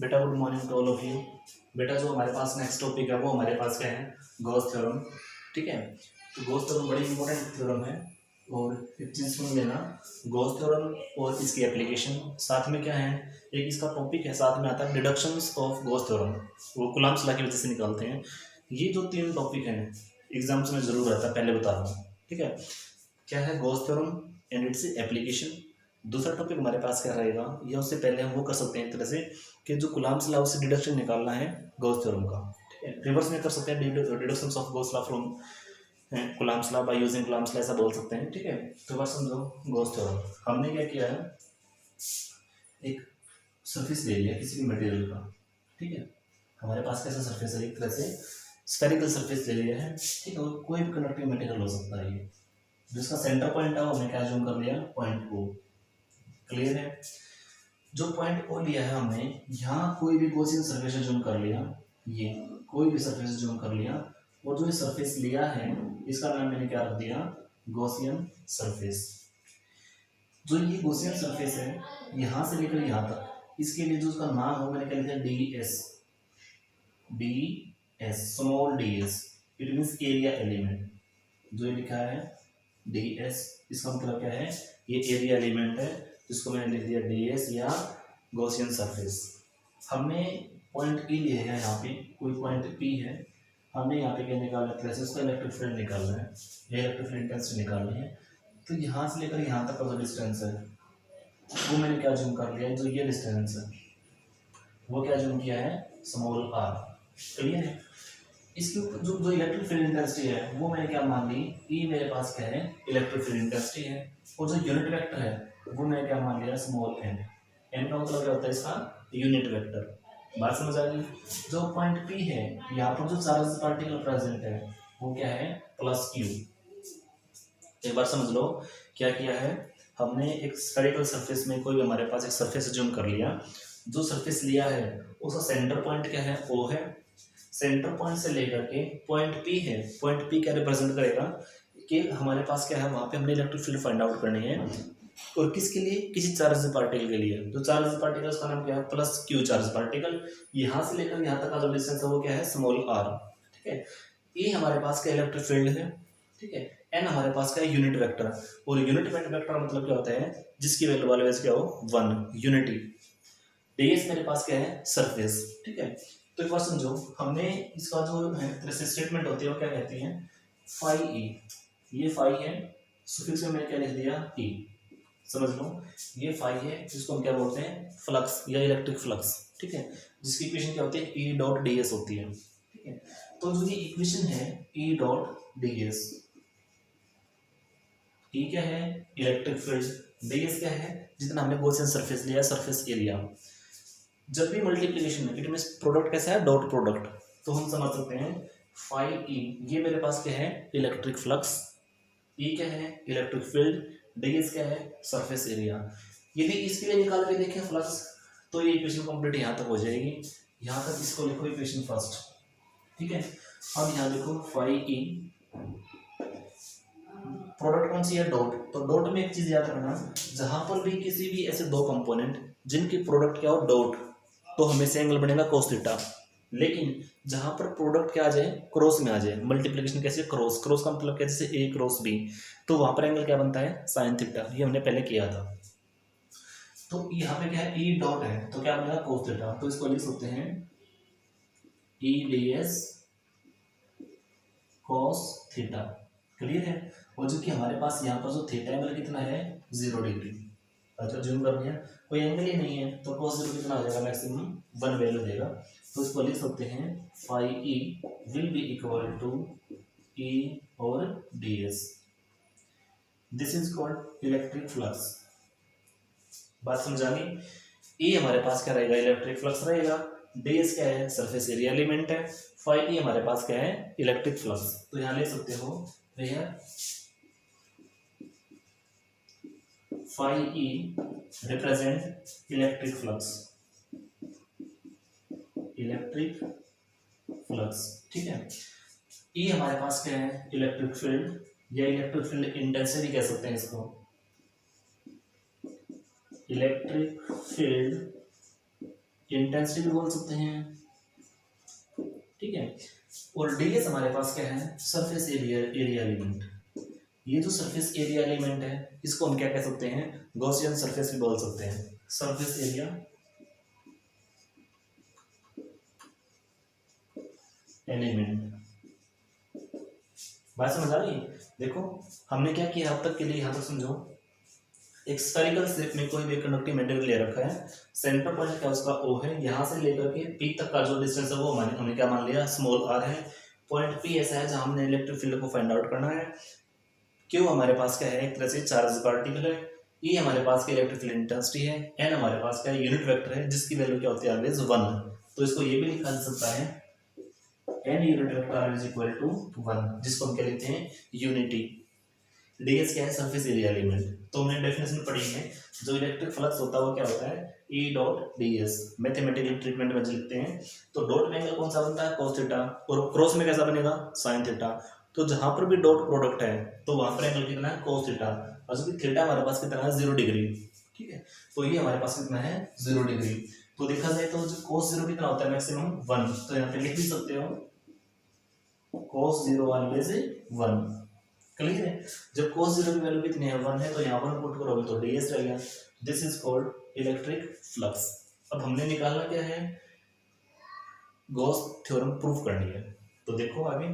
बेटा good morning to all of you. बेटा जो हमारे पास नेक्स्ट टॉपिक है वो हमारे पास क्या है, गॉस थ्योरम। ठीक है, तो गॉस थ्योरम बड़ी इंपॉर्टेंट थ्योरम है और एक चीज़ सुन लेना, गॉस थ्योरम और इसकी एप्लीकेशन साथ में क्या है, एक इसका टॉपिक है साथ में आता है डिडक्शंस ऑफ गॉस थ्योरम, वो कूलम्ब्स लॉ की वजह से निकालते हैं। ये जो तीन टॉपिक हैं एग्जाम्स में जरूर आता है, पहले बता रहा हूँ। ठीक है, क्या है Gauss theorem and its application. दूसरा टॉपिक हमारे पास क्या रहेगा, या उससे पहले हम वो कर सकते हैं एक तरह से कि जो कूलम्ब्स लॉ से डिडक्शन निकालना है गॉस थ्योरम का। ठीक है, रिवर्स में कर सकते हैं, deductions of Gauss law from Coulomb's law by using Coulomb's law ऐसा बोल सकते हैं। ठीक है, तो बस समझो गॉस थ्योरम हमने क्या किया है, एक सरफेस ले लिया किसी भी मटेरियल का। ठीक है, हमारे पास कैसा सरफेस है, एक तरह से स्फेरिकल सरफेस ले लिया है। ठीक है, कोई भी कंडक्टिव मटेरियल हो सकता है ये, जिसका सेंटर पॉइंट है वो हमने क्या जूम कर लिया, पॉइंट ओ। क्लियर है, जो पॉइंट ओ लिया है हमने, यहाँ कोई भी गॉसियन सरफेस जूम कर लिया, ये कोई भी सरफेस जूम कर लिया, और जो ये सरफेस लिया है इसका नाम मैंने क्या रख दिया, गॉसियन सरफेस। जो ये गॉसियन सरफेस है यहाँ से लेकर यहाँ तक, इसके लिए जो उसका नाम हो मैंने क्या लिखा, D S, D S, small D S, it means area element. जो ये लिखा है डी एस, इसका मतलब क्या है, ये एरिया एलिमेंट है, जिसको मैंने लिख दिया डी एस या गॉसियन सरफेस। हमने पॉइंट ई लिया है, यहाँ पे कोई पॉइंट पी है, हमने यहाँ पे क्या निकालना है, उसका इलेक्ट्रिक फील्ड निकालना है, ये इलेक्ट्रिक फील्ड इंटेंसिटी निकालनी है। तो यहाँ से लेकर यहाँ तक का जो डिस्टेंस है वो मैंने क्या जूम कर लिया है, जो ये डिस्टेंस है वो क्या जूम किया है, स्मॉल आर। क्लियर है, इसके ऊपर जो जो इलेक्ट्रिक फील्ड इंटेंसिटी है वो मैंने क्या मान ली, ई मेरे पास क्या है, इलेक्ट्रिक फील्ड इंटेंसिटी है, और जो यूनिट वेक्टर है वो मैंने क्या मान लिया, स्मॉल एन। एन का मतलब क्या होता है इसका, यूनिट वेक्टर। बात समझ आ गई। जो पॉइंट पी है यहाँ पर जो चार्ज पार्टिकल प्रेजेंट है वो क्या है, प्लस क्यू। एक बार समझ लो क्या किया है, हमने एक स्फेरिकल सरफेस में कोई हमारे पास एक सरफेस जूम कर लिया, जो सरफेस लिया है उसका सेंटर पॉइंट क्या है, ओ है। सेंटर पॉइंट से लेकर के पॉइंट पी है, पॉइंट पी क्या रिप्रेजेंट करेगा कि हमारे पास क्या है, वहाँ पे हमने इलेक्ट्रिक फील्ड फाइंड आउट करनी है, और किसके लिए, किसी चार्ज पार्टिकल के लिए। जो चार्ज पार्टिकल उसका नाम क्या है, प्लस क्यू चार्ज पार्टिकल। यहाँ से लेकर यहाँ तक का जो डिस्टेंस है वो क्या है, स्मॉल आर। ठीक है, ये हमारे पास का इलेक्ट्रिक फील्ड है। ठीक है, एन हमारे पास का यूनिट वेक्टर, और यूनिट वेक्टर मतलब क्या होता है, जिसकी वैल्यू ऑलवेज क्या हो, 1, यूनिटी। डीएस मेरे पास क्या है, सरफेस। ठीक है, तो एक बार समझो, हमने इसका जो है स्टेटमेंट होती है वो क्या कहती है, फाई ई। ये फाई है, सुफिक्स में मैंने क्या लिख दिया, ई। समझ लो, ये फाई है जिसको हम क्या बोलते हैं, फ्लक्स या इलेक्ट्रिक फ्लक्स। ठीक है, जिसकी इक्वेशन क्या होती है, ई डॉट डी एस होती है। ठीक है, तो जो ये इक्वेशन है ई डॉट डी एस, ई क्या है, इलेक्ट्रिक फील्ड, डी एस क्या है, जितना हमने गॉसियन सरफेस लिया, सरफेस एरिया। जब भी मल्टीप्लिकेशन है इट मींस प्रोडक्ट कैसा है, डॉट प्रोडक्ट, तो हम समझ सकते हैं फाई ई, ये मेरे पास क्या है, इलेक्ट्रिक फ्लक्स, ई क्या है, इलेक्ट्रिक फील्ड, डी एस क्या है, सरफेस एरिया। यदि इसके लिए निकाल के देखें फ्लक्स, तो ये इक्वेशन कंप्लीट यहाँ तक हो जाएगी। यहाँ तक इसको लिखो इक्वेशन फर्स्ट। ठीक है, अब यहाँ लिखो फाई ई, प्रोडक्ट कौन सी है, डॉट। तो डॉट में एक चीज याद रखना, जहां पर भी किसी भी ऐसे दो कंपोनेंट जिनकी प्रोडक्ट क्या हो, डॉट, तो हमेशा एंगल बनेगा cos थीटा। लेकिन जहां पर प्रोडक्ट क्या आ जाए, क्रॉस में आ जाए, मल्टीप्लिकेशन कैसे, क्रॉस, क्रॉस का मतलब क्या, जैसे ए क्रॉस बी, तो वहां पर एंगल क्या बनता है, साइन थीटा। ये हमने पहले किया था। तो यहाँ पे क्या है, ई डॉट है तो क्या बनेगा, cos थीटा। तो इसको लिख सकते हैं E D S cos theta. Clear है, और जो कि हमारे पास यहाँ पर जो थीटा एंगल कितना है, 0 डिग्री। अच्छा जूम कर लिया, कोई एंगल ही नहीं है, तो cos 0 कितना आ जाएगा, मैक्सिमम 1 वैल्यू देगा। तो इसको लिख सकते हैं phi e will be equal to e और D s. This is called electric flux. बात समझानी, ई हमारे पास क्या रहेगा, इलेक्ट्रिक फ्लक्स रहेगा, डी एस क्या है, सरफेस एरिया एलिमेंट है, फाई ई हमारे पास क्या है, इलेक्ट्रिक फ्लक्स। तो यहाँ ले सकते हो भैया phi E represent electric flux, electric flux. ठीक है, ई हमारे पास क्या है, इलेक्ट्रिक फील्ड या इलेक्ट्रिक फील्ड इंटेंसिटी कह सकते हैं इसको, इलेक्ट्रिक फील्ड इंटेंसिटी भी बोल सकते हैं, ठीक है। और ds हमारे पास क्या है, सरफेस एरिया एलिमेंट। ये जो सरफेस एरिया एलिमेंट है इसको हम क्या कह सकते हैं, गॉसियन सरफेस भी बोल सकते हैं, सरफेस एरिया एलिमेंट। बात समझ आ रही है? देखो हमने क्या किया अब तक के लिए, यहाँ तक समझो, एक स्फेरिकल शेप में कोई भी कंडक्टिव मटेरियल ले रखा है, सेंटर पॉइंट क्या उसका O है, यहाँ से लेकर के P तक का जो डिस्टेंस है वो हमने क्या मान लिया, स्मॉल r है। पॉइंट P ऐसा है जहाँ हमने इलेक्ट्रिक फील्ड को फाइंड आउट करना है। Q हमारे पास क्या है, एक तरह से चार्ज पार्टिकल है। E हमारे पास क्या इलेक्ट्रिक फील्ड इंटेंसिटी है। N हमारे पास क्या यूनिट वेक्टर है जिसकी वैल्यू क्या होती है, ऑलवेज 1। तो इसको ये भी लिखा जा सकता है N unit vector is equal to 1, जिसको हम क्या लिखते हैं, यूनिटी। ds क्या है, सरफेस एरिया एलिमेंट। तो हमने डेफिनेशन पढ़ी है, जो इलेक्ट्रिक फ्लक्स होता है वो क्या होता है, E dot ds। Mathematical treatment में लिखते हैं तो डॉट में एंगल कौन सा बनता है, cos थीटा, और क्रॉस में कैसा बनेगा, sin थीटा। तो जहां पर भी डॉट प्रोडक्ट है तो वहां पर एंगल कितना है, cos थीटा, और जो थीटा हमारे पास कितना है, 0 डिग्री, ठीक है। तो ये हमारे पास कितना है, 0 डिग्री। तो देखा जाए तो जो cos 0 कितना होता है, मैक्सिमम 1। तो यहाँ पे लिख भी सकते हो cos 0 ऑलवेज 1। क्लियर है? जब cos 0 की वैल्यू कितनी है, 1 है, तो यहाँ पर पुट करोगे तो ds रहेगा। This is called electric flux. अब हमने निकालना क्या है, गॉस थ्योरम प्रूफ करनी है। तो देखो आगे,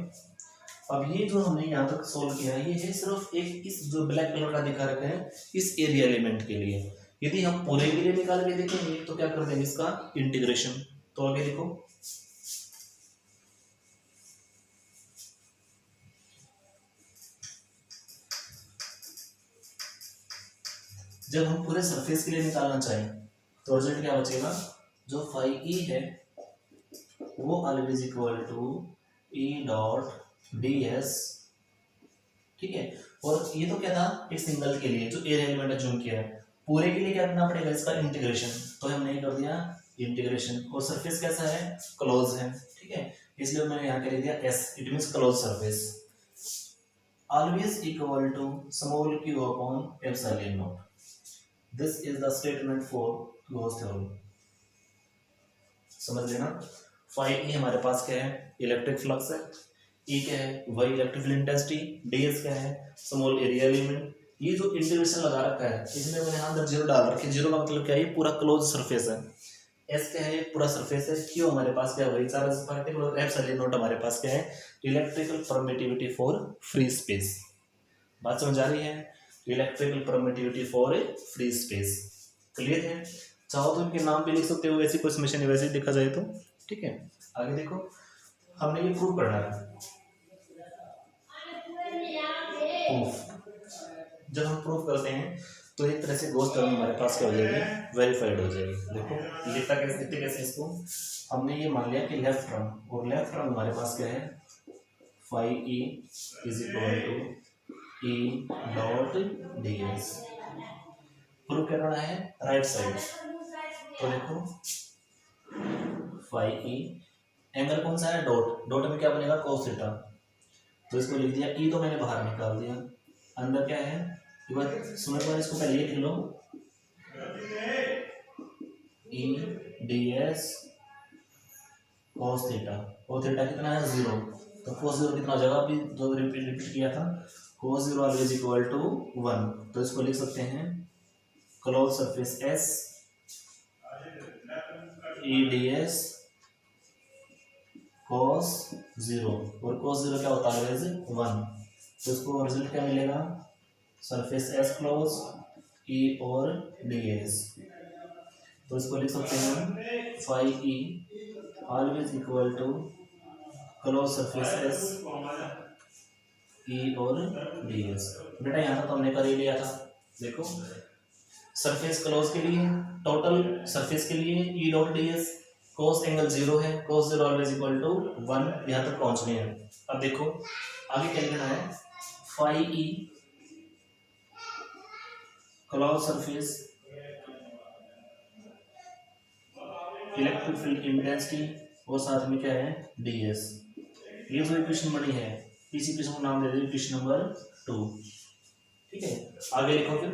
अब ये जो हमने यहाँ तक सोल्व किया है, ये है सिर्फ एक इस जो ब्लैक कलर का दिखा रखा है इस एरिया एलिमेंट के लिए। यदि हम पूरे के लिए निकाल के देखेंगे तो क्या कर देंगे, इसका इंटीग्रेशन। तो आगे देखो, जब हम पूरे सरफेस के लिए निकालना चाहें तो रिजल्ट क्या बचेगा, जो फाई ई है वो always equal to E dot D S, ठीक है। और ये तो क्या था, एक सिंगल के लिए जो एरिया एलिमेंट है जूम किया है, पूरे के लिए क्या करना पड़ेगा, इसका इंटीग्रेशन। तो हमने कर दिया इंटीग्रेशन, और सरफेस कैसा है, क्लोज है, ठीक है, इसलिए मैंने यहाँ कह दिया S, it means close surface, always equal to small Q upon epsilon naught. This is the statement for Gauss theorem. समझ लेना। फाई ई हमारे पास क्या है, इलेक्ट्रिक फ्लक्स है, ई क्या है, वही इलेक्ट्रिक फील्ड इंटेंसिटी, डीएस क्या है, स्मॉल एरिया एलिमेंट। ये जो इंटीग्रेशन लगा रखा है इसमें मैंने यहाँ अंदर जीरो डाल रखे, जीरो का मतलब क्या है, पूरा क्लोज सरफेस है। एस क्या है, पूरा सरफेस है। क्यू हमारे पास क्या है, वही चार्ज पार्टिकल, और एप्सिलॉन नॉट हमारे पास क्या है, electrical permittivity for free space. बात समझ आ रही है, electrical permittivity for a free space. Clear है? चाहो तो इनके नाम भी लिख सकते हो, ऐसी कोई समस्या नहीं, वैसे ही देखा जाए तो, ठीक है। आगे देखो, हमने ये प्रूव करना है। प्रूफ जब हम प्रूव करते हैं तो एक तरह से गॉस थ्योरम हमारे पास क्या हो जाएगी, वेरीफाइड हो जाएगी। देखो लिखते कैसे इसको, हमने ये मान लिया कि लेफ्ट टर्म, और लेफ्ट टर्म हमारे पास क्या है, phi E is equal to E dot D S. Prove करना है राइट साइड। तो देखो फाई ई, एंगल कौन सा है, डॉट, डॉट में क्या बनेगा, cos थीटा। तो इसको लिख दिया, ई तो मैंने बाहर निकाल दिया, अंदर क्या है, एक बार सुनो, एक बार इसको पहले लिख लो, e D S cos theta, और थीटा कितना है, 0। तो cos 0 कितना हो जाएगा, अभी जो रिपीट किया था, cos 0 ऑलवेज इक्वल टू 1। तो इसको लिख सकते हैं close surface S E D S cos 0, और cos 0 क्या होता है, ऑलवेज 1। तो इसको रिजल्ट क्या मिलेगा, सरफेस एस क्लोज ई और डी एस। तो इसको लिख सकते हैं हम phi E always equal to close surface S E और डी एस। बेटा यहाँ तक तो हमने कर ही लिया था। देखो सरफेस क्लोज के लिए, टोटल सरफेस के लिए ई dot D S, cos angle 0 है, cos 0 ऑलवेज इक्वल टू 1, यहाँ तक पहुँचने हैं। अब देखो आगे क्या लिखना है, phi E close surface electric field intensity, और साथ में क्या है, ds। ये जो इक्वेशन बनी है इस इक्वेशन को नाम दे दो इक्वेशन नंबर 2, ठीक है। आगे लिखो फिर,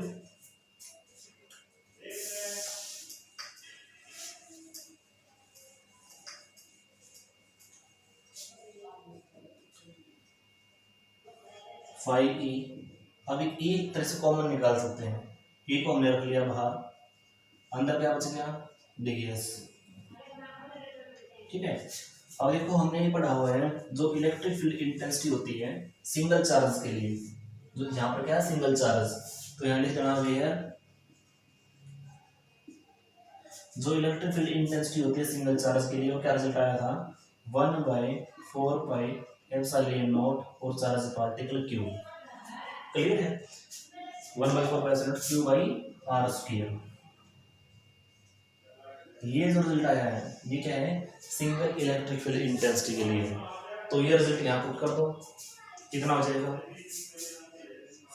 फाइव ई। अभी ई एक तरह से कॉमन निकाल सकते हैं, ई को हमने रख लिया बाहर, अंदर क्या बच गया ds। ठीक है, अब देखो हमने ये पढ़ा हुआ है जो इलेक्ट्रिक फील्ड इंटेंसिटी होती है सिंगल चार्ज के लिए, जो यहाँ पर क्या है सिंगल चार्ज, तो यहाँ लिख देना वेयर जो इलेक्ट्रिक फील्ड इंटेंसिटी होती है सिंगल चार्ज के लिए वो क्या रिजल्ट आया था 1/4πε0 और चार्ज पार्टिकल क्यू। क्लियर है, 1/4πε0 ये जो रिजल्ट आया है ये क्या है सिंगल इलेक्ट्रिक फील्ड इंटेंसिटी के लिए। तो ये रिजल्ट यहाँ पुट कर दो, कितना हो जाएगा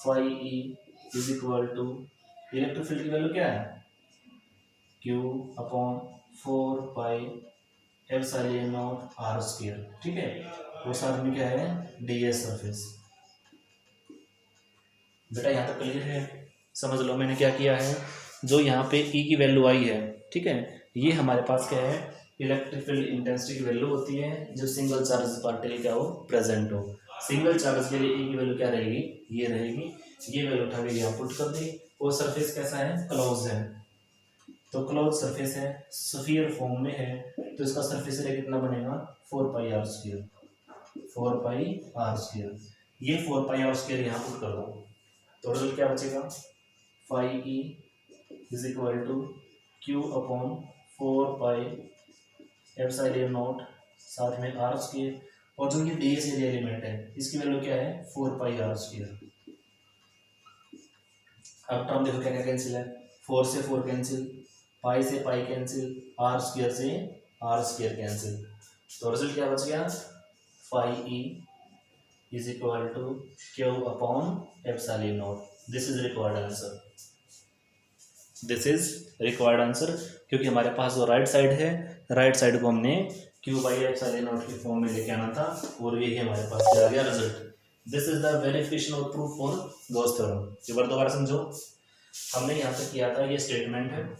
5e is equal to electric field की वैल्यू क्या है Q/4πε0r²। ठीक है, वो साथ में क्या है ds सरफेस। बेटा यहाँ तक क्लियर है, समझ लो मैंने क्या किया है, जो यहाँ पे E की वैल्यू आई है, ठीक है, ये हमारे पास क्या है इलेक्ट्रिक फील्ड इंटेंसिटी की वैल्यू होती है जो सिंगल चार्ज पार्टिकल क्या हो प्रेजेंट हो। सिंगल चार्ज के लिए E की वैल्यू क्या रहेगी ये रहेगी, ये वैल्यू उठा के यहाँ पुट कर दी। वो सरफेस कैसा है क्लोज है, तो क्लोज सरफेस है स्फीयर फॉर्म में है, तो इसका सरफेस एरिया कितना बनेगा 4πr²। 4πr², ये 4πr² यहाँ पुट कर दो, तो रिजल्ट क्या बचेगा 5e is equal to Q/4πε0 साथ में r², और जो ये ds एरिया एलिमेंट है इसकी वैल्यू क्या है 4πr²। अब टर्म देखो क्या क्या कैंसिल है, 4 से 4 कैंसिल, पाई से पाई कैंसिल, r² से r² कैंसिल, तो रिजल्ट क्या बच गया 5e is equal to Q/ε0। This is required answer, this is required answer, क्योंकि हमारे पास जो राइट साइड है राइट साइड को हमने Q/ε0 की फॉर्म में लेके आना था, और यही हमारे पास क्या आ गया result. This is the verification और प्रूफ फॉर गॉस थ्योरम। एक बार दोबारा समझो, हमने यहाँ पे किया था ये स्टेटमेंट है,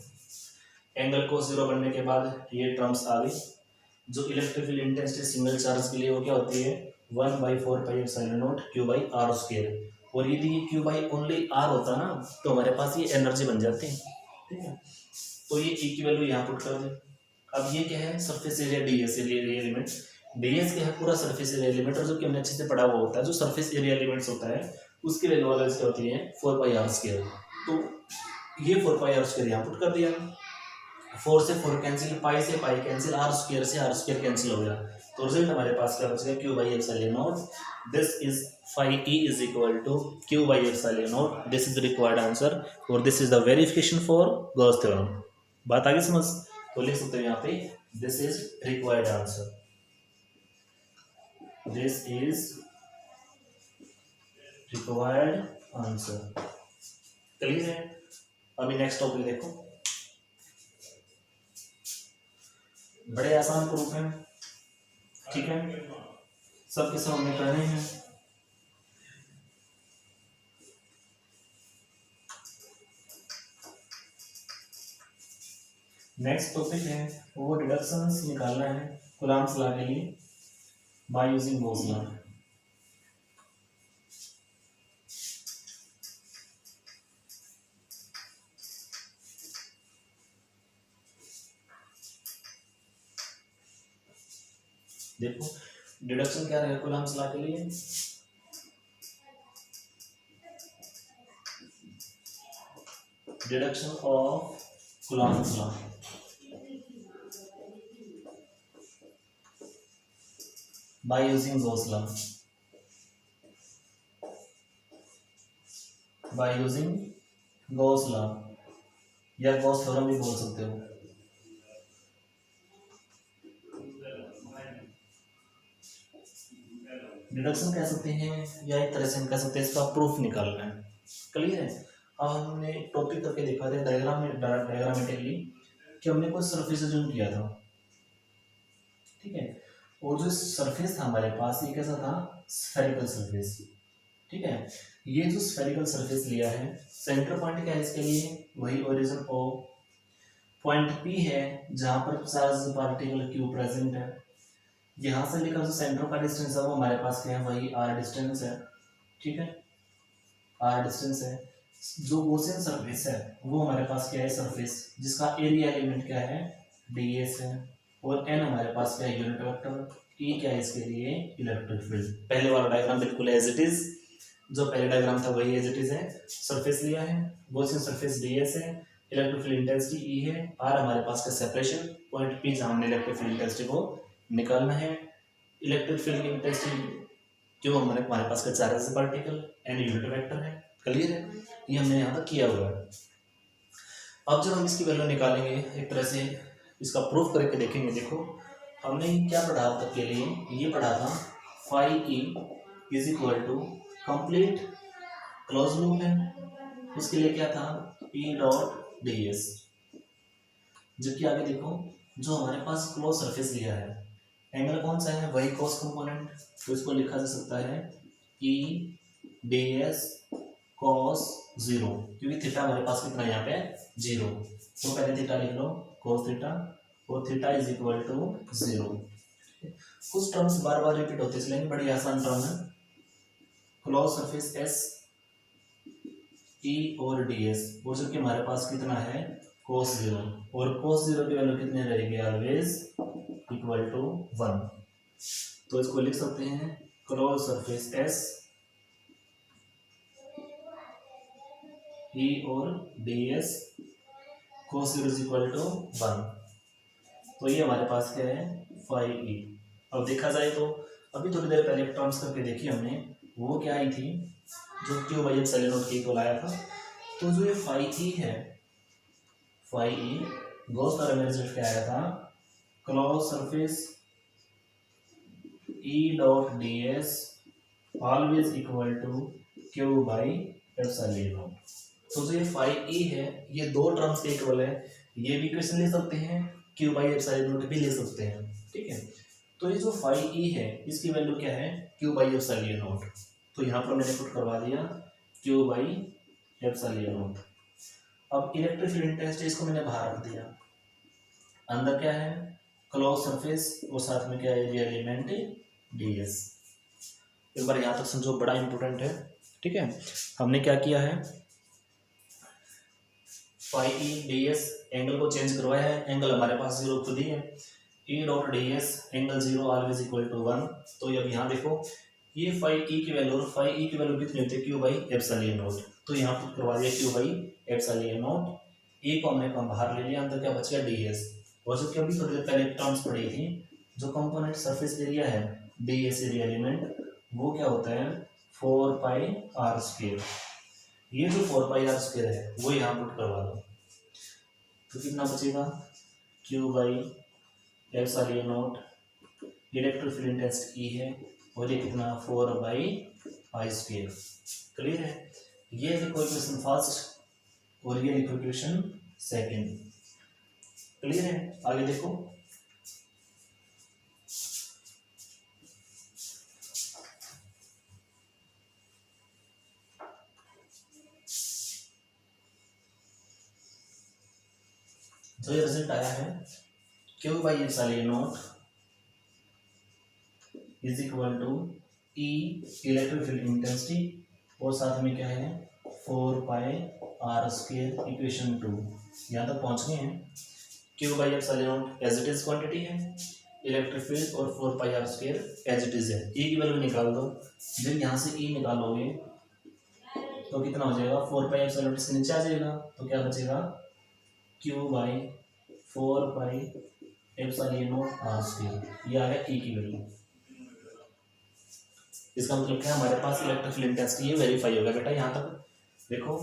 एंगल को 0 बनने के बाद ये टर्म्स आ गई, जो electric field intensity single charge के लिए वो क्या होती है 1/4πε0 Q/r², और यदि ये Q/ओनली r होता ना तो हमारे पास ये एनर्जी बन जाती है। ठीक है, तो ये E की वैल्यू यहाँ पुट कर दे। अब ये क्या है surface area ds element, ds क्या है पूरा सरफेस एरिया एलिमेंट, और जो कि हमने अच्छे से पढ़ा हुआ होता है जो सरफेस एरिया एलिमेंट्स होता है उसकी वैल्यू अलग से होती है 4πr²। तो ये 4πr² यहाँ पुट कर दिया, 4 से 4 कैंसिल, पाई से पाई कैंसिल, r² से r² कैंसिल हो गया, तो रिजल्ट हमारे पास क्या बच गया Q/ε0। This is 5e is equal to Q/ε0। This is required answer, और this is the verification for Gauss theorem. बात आगे समझ, तो लिख सकते हो यहाँ पे this is required answer, this is required answer. Clear है, अभी नेक्स्ट टॉपिक देखो, बड़े आसान प्रूफ हैं। ठीक है, सबके सब हमने करने हैं। नेक्स्ट टॉपिक है वो डिडक्शंस निकालना है कूलॉम्स लॉ के लिए बाय यूजिंग गॉस लॉ। देखो डिडक्शन क्या रहेगा कूलॉम्स लॉ के लिए, deduction of Coulomb's law by using Gauss law, by using Gauss law या Gauss थ्योरम भी बोल सकते हो। डिडक्शन कह सकते हैं या एक तरह से हम कह सकते हैं इसका प्रूफ निकालना है। क्लियर है, अब हमने टॉपिक करके देखा था डायग्रामेटिकली कि हमने कोई सरफेस जूम किया था, ठीक है, और जो सरफेस था हमारे पास ये कैसा था स्फेरिकल सरफेस। ठीक है, ये जो स्फेरिकल सरफेस लिया है सेंटर पॉइंट क्या है इसके लिए वही ओरिजिन O, पॉइंट P है जहां पर चार्ज पार्टिकल Q प्रेजेंट है, यहाँ से लेकर जो सेंटर का डिस्टेंस है वो हमारे पास क्या है वही r डिस्टेंस है। ठीक है, आर डिस्टेंस है। जो गॉसियन सरफेस है वो हमारे पास क्या है, सरफेस जिसका एरिया एलिमेंट क्या है, ds है, और n हमारे पास क्या है, यूनिट वेक्टर, e क्या है इसके लिए, इलेक्ट्रिक फील्ड। पहले वाला डायग्राम बिल्कुल एज इट इज, जो पहले डायग्राम था वही एज इट इज है। सरफेस लिया है, गॉसियन सरफेस ds है, इलेक्ट्रिक फील्ड इंटेंसिटी e है, r हमारे पास का सेपरेशन पॉइंट p जहां हमने इलेक्ट्रिक फील्ड इंटेंसिटी को निकालना है। इलेक्ट्रिक फील्ड की इंटेंसिटी जो हमारे पास का charge particle, n unit vector है। क्लियर है, ये हमने यहाँ तक किया हुआ है। अब जब हम इसकी वैल्यू निकालेंगे, एक तरह से इसका प्रूफ करके देखेंगे। देखो हमने क्या पढ़ा अब तक के लिए, ये पढ़ा था phi E is equal to complete close loop है, उसके लिए क्या था, ई डॉट डी एस। जबकि आगे देखो जो हमारे पास क्लोज सरफेस लिया है, एंगल कौन सा है, वही कॉस कंपोनेंट, तो इसको लिखा जा सकता है E D S cos zero, क्योंकि थीटा हमारे पास कितना है यहाँ पे, जीरो। तो पहले थीटा लिख लो, कॉस थीटा, और theta is equal to zero. कुछ टर्म्स बार बार रिपीट होते इसलिए बड़ी आसान टर्म है। क्लोज सरफेस एस, ई और डी एस, और जबकि हमारे पास कितना है, cos जीरो, और cos जीरो की वैल्यू कितनी रहेगी, ऑलवेज इक्वल टू 1। तो इसको लिख सकते हैं क्लोज सरफेस एस, ई और D S, cos zero is equal to 1। तो ये हमारे पास क्या है, फाई ई। अब देखा जाए तो अभी थोड़ी देर पहले टर्म्स करके देखी हमने, वो क्या आई थी, जो क्यू बाई एप्सिलॉन नॉट के को लाया था। तो जो ये फाई ई है, फाई ई गॉस का रिजल्ट क्या आया था, close surface E dot D S always equal to Q by epsilon naught. तो जो ये फाई ई है, ये दो टर्म्स के इक्वल है, ये भी इक्वेशन ले सकते हैं, क्यू बाई एप्सिलॉन नॉट भी ले सकते हैं। ठीक है, तो ये जो फाई ई है इसकी वैल्यू क्या है, क्यू बाई एप्सिलॉन नॉट। तो यहाँ पर मैंने पुट करवा दिया क्यू बाई एप्सिलॉन नॉट। अब इलेक्ट्रिक फील्ड इंटेंसिटी इसको मैंने बाहर रख दिया, अंदर क्या है, क्लोज सरफेस, और साथ में क्या है, एरिया एलिमेंट ds। एक बार यहाँ तक समझो, बड़ा इंपॉर्टेंट है। ठीक है, हमने क्या किया है, phi E D S angle को चेंज करवाया है, एंगल हमारे पास जीरो खुद ही है, E dot D S angle zero always equal to 1। तो अब यहाँ देखो ये फाई ई की वैल्यू, और फाई ई की वैल्यू कितनी होती है, क्यू बाई एप्सिलॉन नॉट। तो यहाँ पर करवा दिया क्यू बाई एप्सिलॉन नॉट, ए को हमने कम बाहर ले लिया, अंदर क्या बच गया, डी एस। और जो कि अभी थोड़ी देर पहले टर्म्स पढ़ी थी, जो कंपोनेंट सरफेस एरिया है, डी एस एरिया एलिमेंट, वो क्या होता है, 4 पाई आर स्क्वायर। ये जो 4 पाई आर स्क्वायर है वो यहाँ पुट करवा दो, तो कितना बचेगा, Q by epsilon not, electric field intensity ई है, और ये कितना, 4 बाई आई स्क्वायर। क्लियर है, ये लिखो इक्वेशन फर्स्ट और ये लिखो इक्वेशन सेकेंड। क्लियर है, आगे देखो जो ये रिजल्ट आया है, Q by epsilon naught is equal to E electric field intensity, और साथ में क्या है, 4 पाई आर स्क्वायर, इक्वेशन 2। यहाँ तक पहुँच गए हैं। Q by epsilon not as it is quantity है, इलेक्ट्रिक फील्ड और 4 pi r square as it is है। ई की वैल्यू निकाल दो, जब यहाँ से ई निकालोगे तो कितना हो जाएगा, 4 पाई एप्सिलॉन नॉट इसके नीचे आ जाएगा, तो क्या बचेगा, Q by 4 pi epsilon naught R square. ये आ गया ई की वैल्यू। इसका मतलब क्या है, हमारे पास इलेक्ट्रिक फील्ड इंटेंसिटी ये वेरीफाई होगा। बेटा यहाँ तक देखो,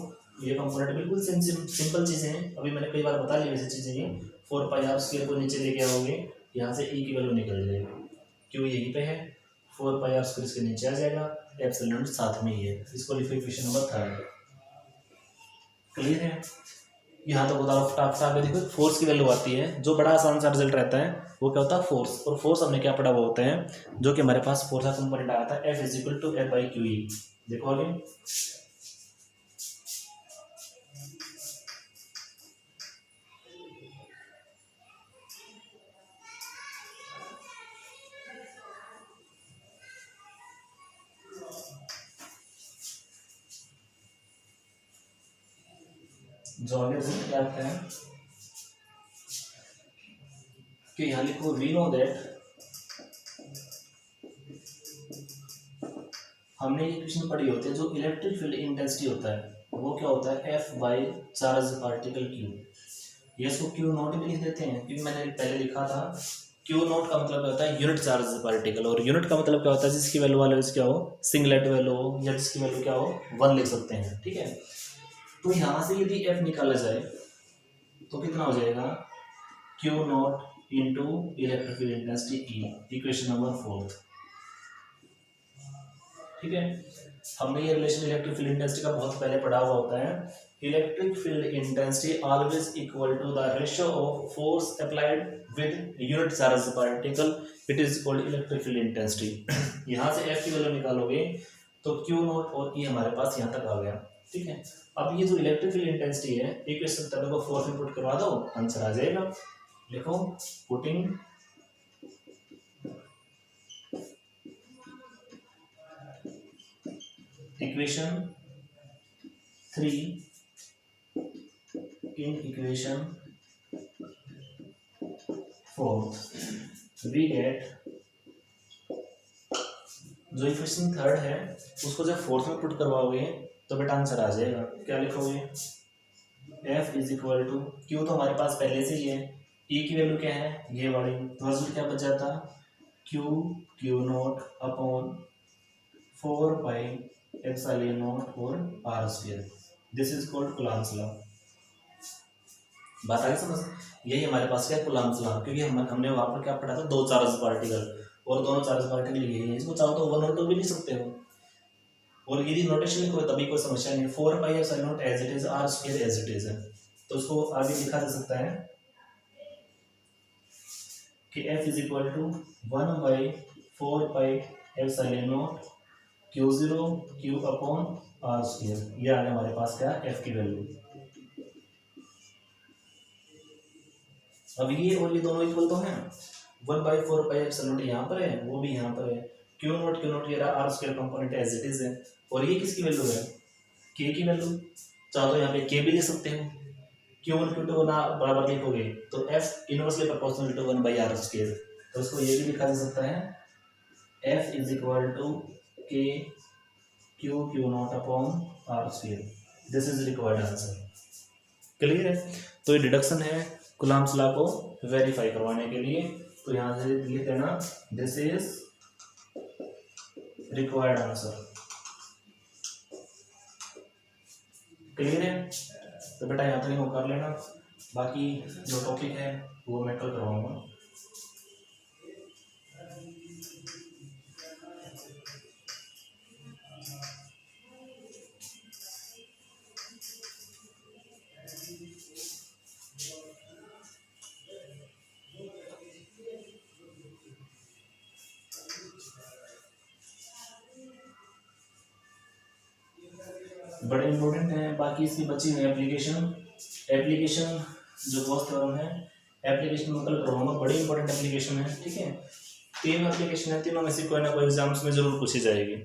ये कंपोनेंट बिल्कुल सिंपल चीजें हैं, अभी मैंने कई बार बता ली वैसे चीजें। ये 4 पाई आर स्क्वायर को नीचे लेके आओगे, यहाँ से ई की वैल्यू निकल जाएगी, क्यों यहीं पे है, 4 पाई आर स्क्वायर इसके नीचे आ जाएगा, एप्सिलॉन साथ में ही है। इसको लिखो इक्वेशन नंबर 3। क्लियर है, यहाँ तो बताओ फटाफट आगे देखो, फोर्स की वैल्यू आती है, जो बड़ा आसान सा रिजल्ट रहता है वो क्या होता है, फोर्स। और फोर्स हमने क्या पढ़ा, वो होता है जो कि हमारे पास फोर्स का कंपोनेंट आया था, F is equal to F by Q E. देखो आगे, जो आगे रिजल्ट क्या आता है कि यहाँ लिखो वी नो दैट, हमने ये क्वेश्चन पढ़ी होती है, जो इलेक्ट्रिक फील्ड इंटेंसिटी होता है वो क्या होता है F by charge particle Q. ये इसको क्यू नॉट भी लिख देते हैं क्योंकि मैंने पहले लिखा था क्यू नॉट का मतलब क्या होता है यूनिट चार्ज पार्टिकल, और यूनिट का मतलब क्या होता है जिसकी वैल्यू ऑलवेज क्या हो सिंगलेट वैल्यू हो या जिसकी वैल्यू क्या हो 1 लिख सकते हैं, ठीक है। तो यहाँ से यदि एफ निकाला जाए तो कितना हो जाएगा Q not into electric field intensity E, equation number 4, ठीक है। हमने ये रिलेशन इलेक्ट्रिक फील्ड इंटेंसिटी का बहुत पहले पढ़ा हुआ होता है। Electric field intensity always equal to the ratio of force applied with unit charge particle, it is called electric field intensity. यहाँ से एफ की वैल्यू निकालोगे तो क्यू नॉट और ई हमारे पास यहाँ तक आ गया, ठीक है। अब ये जो इलेक्ट्रिक फील्ड इंटेंसिटी है इक्वेशन तब को फोर्स में पुट करवा दो, आंसर आ जाएगा। लिखो putting equation 3 in equation 4 we get, जो इक्वेशन 3 है उसको जब 4th में पुट करवाओगे तो बेटा आंसर आ जाएगा। क्या लिखोगे F is equal to Q तो हमारे पास पहले से ही है, E की वैल्यू क्या है ये वाली, तो रिजल्ट क्या बच जाता q not upon 4 pi epsilon not और r square, this is called Coulomb's law. बात आगे समझ, यही हमारे पास क्या कूलम्ब्स लॉ, क्योंकि हमने वहां पर क्या पढ़ा था दो चार्ज पार्टिकल, और दोनों चार्ज पार्टिकल यही है, इसको चाहो तो 1 और 2 भी लिख सकते हो, और यदि नोटेशन लिखो तभी कोई समस्या नहीं। 4 pi epsilon not as it is, R square as it is है, तो उसको आगे लिखा जा सकता है कि F is equal to 1 by 4 pi epsilon naught Q0 Q upon R square, ये आ गया हमारे पास क्या F की वैल्यू। अब ये और ये दोनों इक्वल तो हैं, 1 बाई 4 पाई एप्सिलॉन यहाँ पर है, वो भी यहाँ पर है, Q नॉट ये रहा R square component as it is है, और ये किसकी वैल्यू है K की वैल्यू, चाहो तो यहाँ पे K भी लिख सकते हो, Q1 Q2 ना बराबर लिखोगे तो F inversely proportional to 1 by R square, तो इसको ये भी लिखा जा सकता है F is equal to K Q naught upon R square, this is required answer. Clear है, तो ये डिडक्शन है कूलम्ब्स लॉ को वेरीफाई करवाने के लिए, तो यहाँ से लिख देना this is required answer. Clear है, तो बेटा यहाँ तक वो कर लेना, बाकी जो टॉपिक है वो मैं कल करवाऊंगा। बड़े इंपॉर्टेंट है, बाकी इसकी बची हुई एप्लीकेशन जो गॉस थ्योरम है, एप्लीकेशन में कल करवाऊंगा, बड़ी इंपॉर्टेंट एप्लीकेशन है, ठीक है। 3 एप्लीकेशन है, तीनों में से कोई ना कोई एग्जाम्स में जरूर पूछी जाएगी।